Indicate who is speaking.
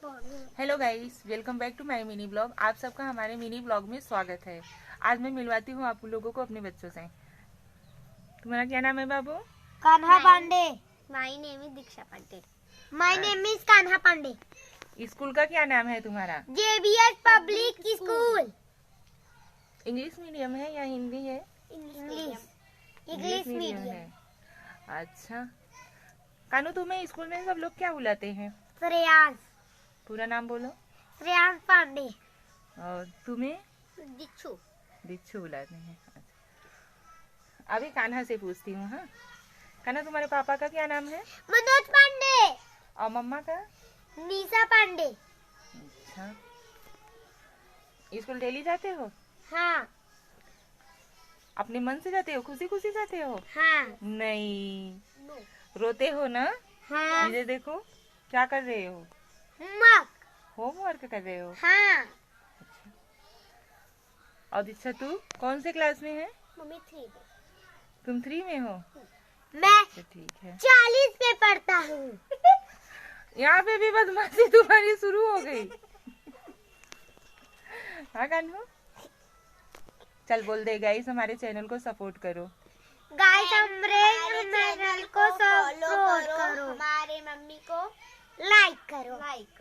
Speaker 1: Hello guys, welcome back to my mini blog. आप सबका हमारे मिनी ब्लॉग में स्वागत है। आज मैं मिलवाती हूँ आप लोगों को अपने बच्चों से। तुम्हारा क्या नाम है बाबू?
Speaker 2: Kanha Pandey.
Speaker 3: My name is Diksha Pandey.
Speaker 2: My name is Kanha Pandey.
Speaker 1: School का क्या नाम है तुम्हारा?
Speaker 2: JBS public school.
Speaker 1: English medium है या हिंदी है?
Speaker 2: इंग्लिश मीडियम
Speaker 1: है। अच्छा कानू, तुम्हें स्कूल में सब लोग क्या बुलाते हैं?
Speaker 2: श्रेयांश।
Speaker 1: पूरा नाम बोलो।
Speaker 2: श्रेयांश पांडे।
Speaker 1: और तुम्हें?
Speaker 3: Dikshu.
Speaker 1: बिच्छू बुलाते हैं। अच्छा। अभी कान्हा से पूछती हूँ। हाँ कान्हा, तुम्हारे पापा का क्या नाम है?
Speaker 2: मनोज पांडे।
Speaker 1: और मम्मा का?
Speaker 2: निशा पांडे।
Speaker 1: अच्छा, स्कूल डेली जाते हो?
Speaker 2: हाँ
Speaker 1: अपने मन से जाते हो? खुशी खुशी जाते हो?
Speaker 2: हाँ
Speaker 1: नहीं,
Speaker 3: No.
Speaker 1: रोते हो ना?
Speaker 2: हाँ
Speaker 1: मुझे देखो, क्या कर रहे हो?
Speaker 2: मक
Speaker 1: होमवर्क कर रहे हो?
Speaker 2: हाँ।
Speaker 1: और दीक्षा, तू कौन से क्लास में है?
Speaker 3: Mummy 3.
Speaker 1: तुम 3 में हो?
Speaker 2: मैं
Speaker 1: अच्छा ठीक है।
Speaker 2: 40 पे पढ़ता हूँ।
Speaker 1: यहाँ पे भी बदमाशी तुम्हारी शुरू हो गई। हाँ कान्हू, चल बोल दे गाइस, हमारे चैनल को सपोर्ट करो।
Speaker 2: गाइस हमारे चैनल को सपोर्ट करो।
Speaker 3: हमारे मम्मी को
Speaker 2: लाइक करो।
Speaker 3: लाइक